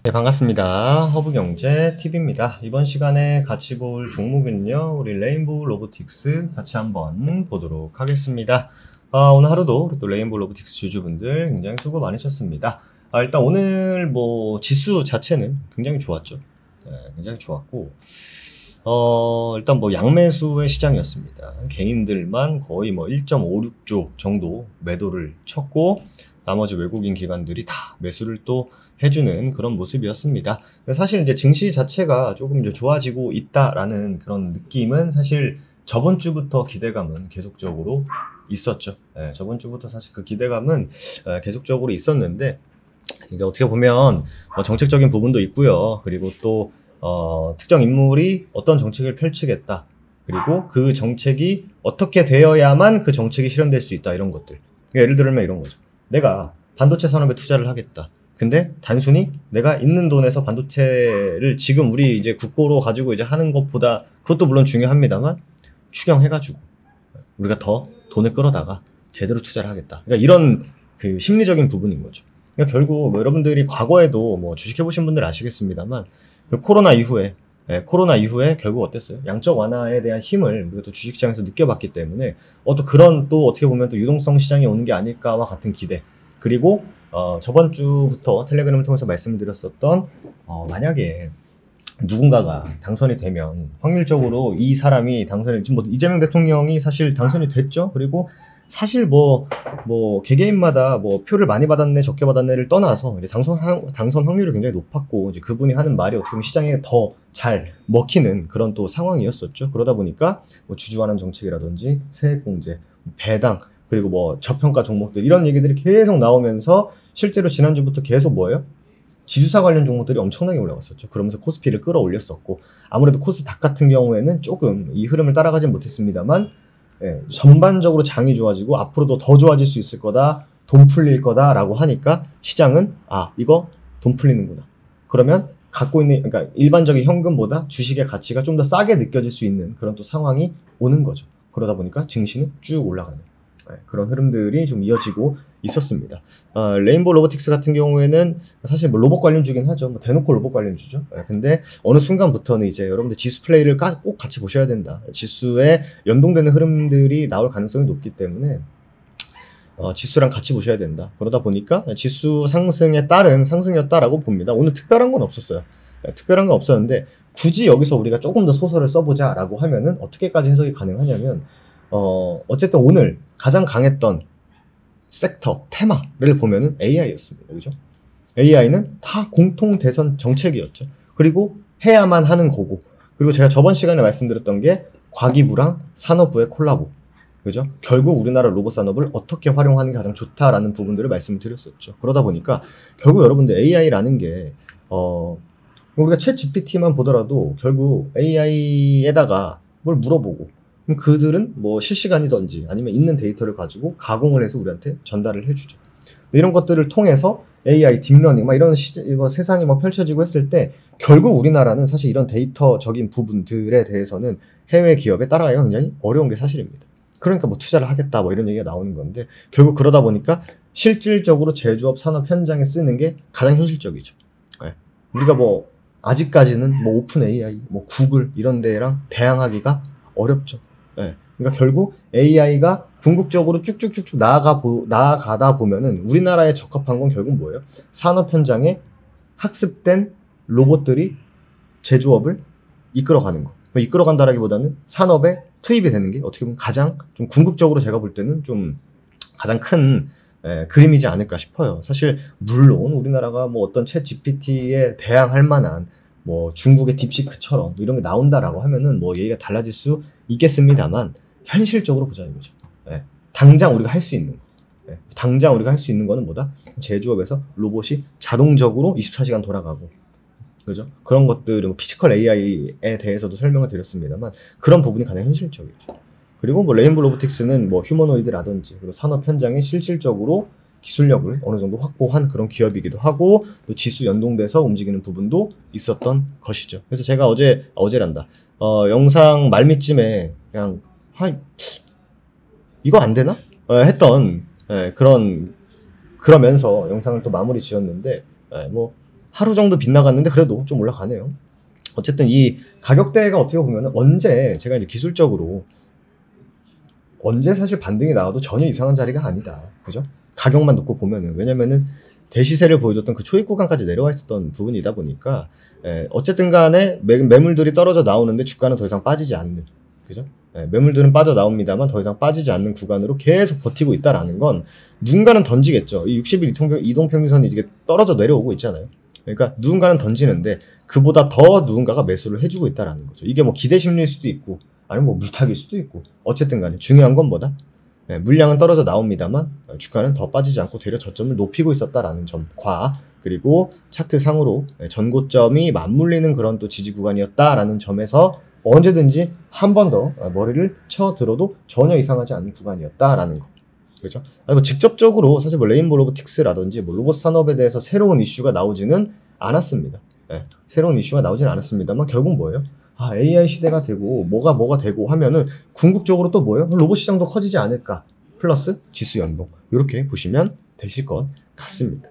네, 반갑습니다. 허브경제 TV입니다. 이번 시간에 같이 볼 종목은요, 우리 레인보우 로보틱스 같이 한번 보도록 하겠습니다. 오늘 하루도 우리 또 레인보우 로보틱스 주주분들 굉장히 수고 많으셨습니다. 일단 오늘 뭐 지수 자체는 굉장히 좋았죠. 네, 굉장히 좋았고, 일단 뭐 양매수의 시장이었습니다. 개인들만 거의 뭐 1.56조 정도 매도를 쳤고, 나머지 외국인 기관들이 다 매수를 또 해주는 그런 모습이었습니다. 사실 이제 증시 자체가 조금 이제 좋아지고 있다라는 그런 느낌은 사실 저번 주부터 기대감은 계속적으로 있었죠. 저번 주부터 사실 그 기대감은 계속적으로 있었는데, 이게 어떻게 보면 정책적인 부분도 있고요. 그리고 또 특정 인물이 어떤 정책을 펼치겠다. 그리고 그 정책이 어떻게 되어야만 그 정책이 실현될 수 있다. 이런 것들. 그러니까 예를 들면 이런 거죠. 내가 반도체 산업에 투자를 하겠다. 근데 단순히 내가 있는 돈에서 반도체를 지금 우리 이제 국고로 가지고 이제 하는 것보다 그것도 물론 중요합니다만 추경해가지고 우리가 더 돈을 끌어다가 제대로 투자를 하겠다. 그러니까 이런 그 심리적인 부분인 거죠. 그러니까 결국 뭐 여러분들이 과거에도 뭐 주식해보신 분들 아시겠습니다만 코로나 이후에 결국 어땠어요? 양적 완화에 대한 힘을 우리가 또 주식시장에서 느껴봤기 때문에 또 그런 또 어떻게 보면 또 유동성 시장이 오는 게 아닐까와 같은 기대. 그리고 저번 주부터 텔레그램을 통해서 말씀드렸었던 만약에 누군가가 당선이 되면 확률적으로 이 사람이 당선이 지금 뭐 이재명 대통령이 사실 당선이 됐죠. 그리고 사실 뭐 개개인마다 뭐 표를 많이 받았네 적게 받았네를 떠나서 이제 당선 확률이 굉장히 높았고 이제 그분이 하는 말이 어떻게 보면 시장에 더 잘 먹히는 그런 또 상황이었었죠. 그러다 보니까 뭐 주주환원 정책이라든지 세액공제, 배당 그리고 뭐 저평가 종목들 이런 얘기들이 계속 나오면서 실제로 지난주부터 계속 뭐예요? 지주사 관련 종목들이 엄청나게 올라갔었죠. 그러면서 코스피를 끌어올렸었고 아무래도 코스닥 같은 경우에는 조금 이 흐름을 따라가진 못했습니다만 전반적으로 장이 좋아지고 앞으로도 더 좋아질 수 있을 거다. 돈 풀릴 거다라고 하니까 시장은 이거 돈 풀리는구나. 그러면 갖고 있는 그러니까 일반적인 현금보다 주식의 가치가 좀 더 싸게 느껴질 수 있는 그런 또 상황이 오는 거죠. 그러다 보니까 증시는 쭉 올라가는 그런 흐름들이 좀 이어지고 있었습니다. 레인보우 로보틱스 같은 경우에는 사실 뭐 로봇 관련주긴 하죠. 뭐 대놓고 로봇 관련주죠. 근데 어느 순간부터는 이제 여러분들 지수 플레이를 꼭 같이 보셔야 된다. 지수에 연동되는 흐름들이 나올 가능성이 높기 때문에 지수랑 같이 보셔야 된다. 그러다 보니까 지수 상승에 따른 상승이었다라고 봅니다. 오늘 특별한 건 없었어요. 특별한 건 없었는데 굳이 여기서 우리가 조금 더 소설을 써보자라고 하면은 어떻게까지 해석이 가능하냐면 어쨌든 오늘 가장 강했던 섹터, 테마를 보면은 AI였습니다. 그죠? AI는 다 공통 대선 정책이었죠. 그리고 해야만 하는 거고. 그리고 제가 저번 시간에 말씀드렸던 게 과기부랑 산업부의 콜라보. 그죠? 결국 우리나라 로봇 산업을 어떻게 활용하는 게 가장 좋다라는 부분들을 말씀드렸었죠. 그러다 보니까 결국 여러분들 AI라는 게 우리가 챗 GPT만 보더라도 결국 AI에다가 뭘 물어보고 그럼 그들은 뭐 실시간이든지 아니면 있는 데이터를 가지고 가공을 해서 우리한테 전달을 해주죠. 이런 것들을 통해서 AI, 딥러닝 막 이런 세상이 막 펼쳐지고 했을 때 결국 우리나라는 사실 이런 데이터적인 부분들에 대해서는 해외 기업에 따라가기가 굉장히 어려운 게 사실입니다. 그러니까 뭐 투자를 하겠다 뭐 이런 얘기가 나오는 건데 결국 그러다 보니까 실질적으로 제조업 산업 현장에 쓰는 게 가장 현실적이죠. 우리가 뭐 아직까지는 뭐 오픈 AI, 뭐 구글 이런 데랑 대항하기가 어렵죠. 그러니까 결국 AI가 궁극적으로 쭉쭉쭉쭉 나아가다 보면은 우리나라에 적합한 건 결국 뭐예요? 산업 현장에 학습된 로봇들이 제조업을 이끌어가는 거. 이끌어간다라기보다는 산업에 투입이 되는 게 어떻게 보면 가장 좀 궁극적으로 제가 볼 때는 좀 가장 큰 그림이지 않을까 싶어요. 사실 물론 우리나라가 뭐 어떤 챗 GPT에 대항할 만한 뭐 중국의 딥시크처럼 이런 게 나온다라고 하면은 뭐 얘기가 달라질 수 있겠습니다만 현실적으로 보자는 거죠. 당장 우리가 할 수 있는 거. 당장 우리가 할 수 있는 거는 뭐다? 제조업에서 로봇이 자동적으로 24시간 돌아가고 그죠? 그런 것들, 뭐 피지컬 AI에 대해서도 설명을 드렸습니다만 그런 부분이 가장 현실적이죠. 그리고 뭐 레인보우 로보틱스는 뭐 휴머노이드라든지 그리고 산업 현장에 실질적으로 기술력을 어느 정도 확보한 그런 기업이기도 하고 또 지수 연동돼서 움직이는 부분도 있었던 것이죠. 그래서 제가 어제란다. 영상 말미쯤에 그냥 이거 안 되나? 했던 그러면서 영상을 또 마무리 지었는데 뭐 하루 정도 빗나갔는데 그래도 좀 올라가네요. 어쨌든 이 가격대가 어떻게 보면 언제 제가 이제 기술적으로 언제 사실 반등이 나와도 전혀 이상한 자리가 아니다. 그죠? 가격만 놓고 보면은. 왜냐면은 대시세를 보여줬던 그 초입 구간까지 내려와 있었던 부분이다 보니까, 어쨌든 간에 매물들이 떨어져 나오는데 주가는 더 이상 빠지지 않는. 그죠? 매물들은 빠져 나옵니다만 더 이상 빠지지 않는 구간으로 계속 버티고 있다라는 건 누군가는 던지겠죠. 이 60일 이동평균선이 이게 떨어져 내려오고 있잖아요. 그러니까 누군가는 던지는데 그보다 더 누군가가 매수를 해주고 있다라는 거죠. 이게 뭐 기대 심리일 수도 있고 아니면 뭐 물타기일 수도 있고 어쨌든 간에 중요한 건 뭐다? 물량은 떨어져 나옵니다만 주가는 더 빠지지 않고 되려 저점을 높이고 있었다라는 점과 그리고 차트 상으로 전고점이 맞물리는 그런 또 지지 구간이었다라는 점에서 언제든지 한 번 더 머리를 쳐들어도 전혀 이상하지 않은 구간이었다라는 거. 그죠? 뭐 직접적으로 사실 뭐 레인보우 로보틱스라든지 뭐 로봇 산업에 대해서 새로운 이슈가 나오지는 않았습니다. 새로운 이슈가 나오지는 않았습니다만 결국 뭐예요? AI 시대가 되고 뭐가 되고 하면은 궁극적으로 또 뭐예요? 로봇 시장도 커지지 않을까? 플러스 지수 연동. 이렇게 보시면 되실 것 같습니다.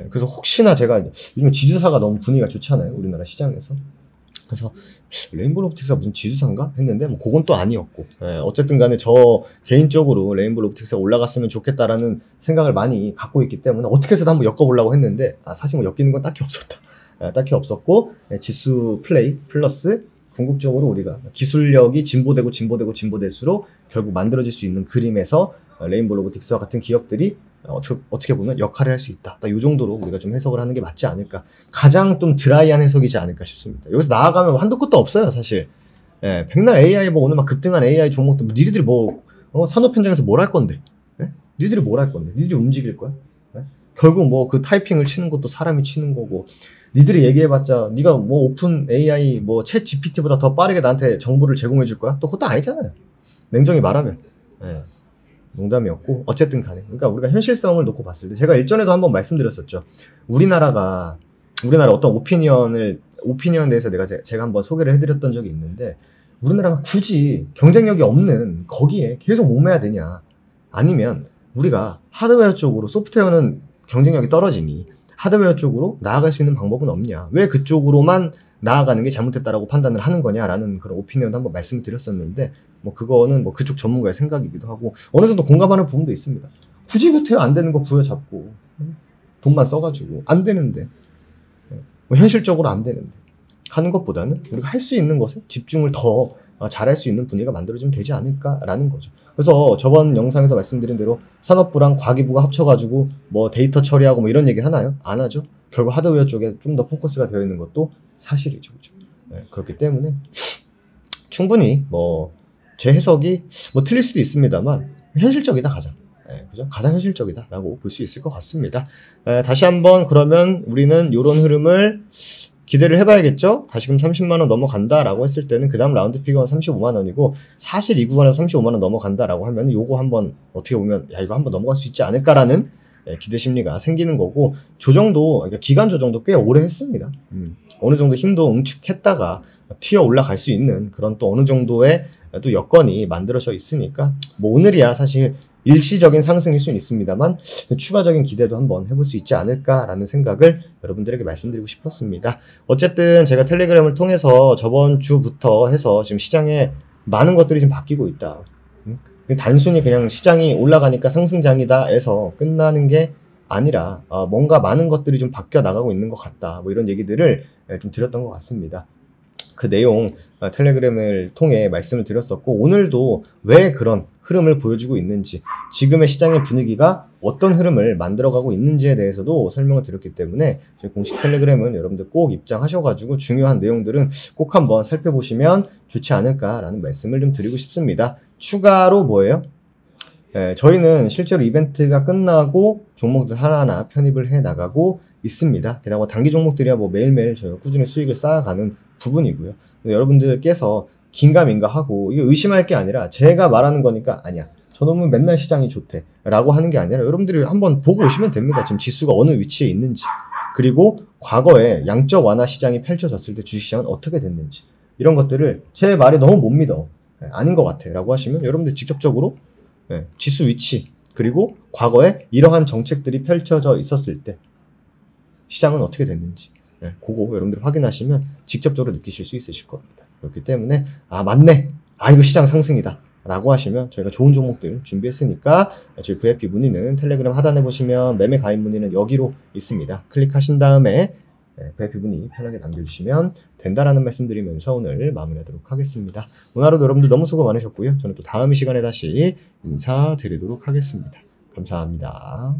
그래서 혹시나 제가 요즘 지주사가 너무 분위기가 좋잖아요. 우리나라 시장에서. 그래서 레인보우 로보틱스가 무슨 지주사인가 했는데 뭐 그건 또 아니었고, 어쨌든 간에 저 개인적으로 레인보우 로보틱스가 올라갔으면 좋겠다라는 생각을 많이 갖고 있기 때문에 어떻게 해서도 한번 엮어보려고 했는데 사실 뭐 엮이는 건 딱히 없었다. 딱히 없었고, 지수 플레이 플러스 궁극적으로 우리가 기술력이 진보될수록 결국 만들어질 수 있는 그림에서 레인보우 로보틱스와 같은 기업들이 어떻게 보면 역할을 할 수 있다. 딱 이 정도로 우리가 좀 해석을 하는 게 맞지 않을까. 가장 좀 드라이한 해석이지 않을까 싶습니다. 여기서 나아가면 한도 끝도 없어요, 사실. 백날 AI 뭐 오늘 막 급등한 AI 종목들, 뭐 니들이 뭐 산업 현장에서 뭘 할 건데? 니들이 뭘 할 건데? 니들이 움직일 거야? 결국 뭐 그 타이핑을 치는 것도 사람이 치는 거고, 니들이 얘기해봤자 니가 뭐 오픈 AI 뭐 챗 GPT보다 더 빠르게 나한테 정보를 제공해 줄 거야? 또 그것도 아니잖아요. 냉정히 말하면. 농담이었고 어쨌든 간에 그러니까 우리가 현실성을 놓고 봤을 때 제가 일전에도 한번 말씀드렸었죠. 우리나라 어떤 오피니언에 대해서 제가 한번 소개를 해드렸던 적이 있는데, 우리나라가 굳이 경쟁력이 없는 거기에 계속 목매야 되냐, 아니면 우리가 하드웨어 쪽으로, 소프트웨어는 경쟁력이 떨어지니 하드웨어 쪽으로 나아갈 수 있는 방법은 없냐, 왜 그쪽으로만 나아가는 게 잘못됐다라고 판단을 하는 거냐라는 그런 오피니언도 한번 말씀을 드렸었는데, 뭐 그거는 뭐 그쪽 전문가의 생각이기도 하고 어느 정도 공감하는 부분도 있습니다. 굳이 구태여 안 되는 거 부여잡고 돈만 써가지고 안 되는데, 뭐 현실적으로 안 되는데 하는 것보다는 우리가 할 수 있는 것에 집중을 더 잘할 수 있는 분위기가 만들어지면 되지 않을까라는 거죠. 그래서 저번 영상에도 말씀드린 대로 산업부랑 과기부가 합쳐가지고 뭐 데이터 처리하고 뭐 이런 얘기 하나요? 안 하죠. 결국 하드웨어 쪽에 좀 더 포커스가 되어 있는 것도 사실이죠. 그렇죠? 그렇기 때문에 충분히 뭐 제 해석이 뭐 틀릴 수도 있습니다만 현실적이다, 가장. 그죠? 가장 현실적이다라고 볼 수 있을 것 같습니다. 다시 한번 그러면 우리는 이런 흐름을 기대를 해봐야겠죠? 다시금 30만원 넘어간다라고 했을 때는 그 다음 라운드 피겨가 35만원이고, 사실 이 구간에서 35만원 넘어간다라고 하면 요거 한번 어떻게 보면 이거 한번 넘어갈 수 있지 않을까라는 기대 심리가 생기는 거고, 조정도, 그러니까 기간 조정도 꽤 오래 했습니다. 어느 정도 힘도 응축했다가 튀어 올라갈 수 있는 그런 또 어느 정도의 또 여건이 만들어져 있으니까, 뭐 오늘이야 사실 일시적인 상승일 수는 있습니다만 추가적인 기대도 한번 해볼 수 있지 않을까라는 생각을 여러분들에게 말씀드리고 싶었습니다. 어쨌든 제가 텔레그램을 통해서 저번 주부터 해서 지금 시장에 많은 것들이 좀 바뀌고 있다. 단순히 그냥 시장이 올라가니까 상승장이다 해서 끝나는 게 아니라 뭔가 많은 것들이 좀 바뀌어 나가고 있는 것 같다. 뭐 이런 얘기들을 좀 드렸던 것 같습니다. 그 내용 텔레그램을 통해 말씀을 드렸었고, 오늘도 왜 그런 흐름을 보여주고 있는지, 지금의 시장의 분위기가 어떤 흐름을 만들어가고 있는지에 대해서도 설명을 드렸기 때문에 저희 공식 텔레그램은 여러분들 꼭 입장하셔가지고 중요한 내용들은 꼭 한번 살펴보시면 좋지 않을까라는 말씀을 좀 드리고 싶습니다. 추가로 뭐예요? 저희는 실제로 이벤트가 끝나고 종목들 하나하나 편입을 해 나가고 있습니다. 게다가 단기 종목들이야 뭐 매일매일 저희가 꾸준히 수익을 쌓아가는 부분이고요. 여러분들께서 긴가민가 하고 이게 의심할 게 아니라 제가 말하는 거니까 아니야, 저놈은 맨날 시장이 좋대 라고 하는 게 아니라 여러분들이 한번 보고 오시면 됩니다. 지금 지수가 어느 위치에 있는지, 그리고 과거에 양적 완화 시장이 펼쳐졌을 때 주식시장은 어떻게 됐는지, 이런 것들을 제 말이 너무 못 믿어, 아닌 것 같아 라고 하시면 여러분들 직접적으로 지수 위치, 그리고 과거에 이러한 정책들이 펼쳐져 있었을 때 시장은 어떻게 됐는지, 그거 여러분들 확인하시면 직접적으로 느끼실 수 있으실 겁니다. 그렇기 때문에 맞네. 이거 시장 상승이다. 라고 하시면 저희가 좋은 종목들 준비했으니까 저희 VIP 문의는 텔레그램 하단에 보시면 매매 가입 문의는 여기로 있습니다. 클릭하신 다음에 VIP 문의 편하게 남겨주시면 된다라는 말씀 드리면서 오늘 마무리하도록 하겠습니다. 오늘 하루도 여러분들 너무 수고 많으셨고요. 저는 또 다음 시간에 다시 인사드리도록 하겠습니다. 감사합니다.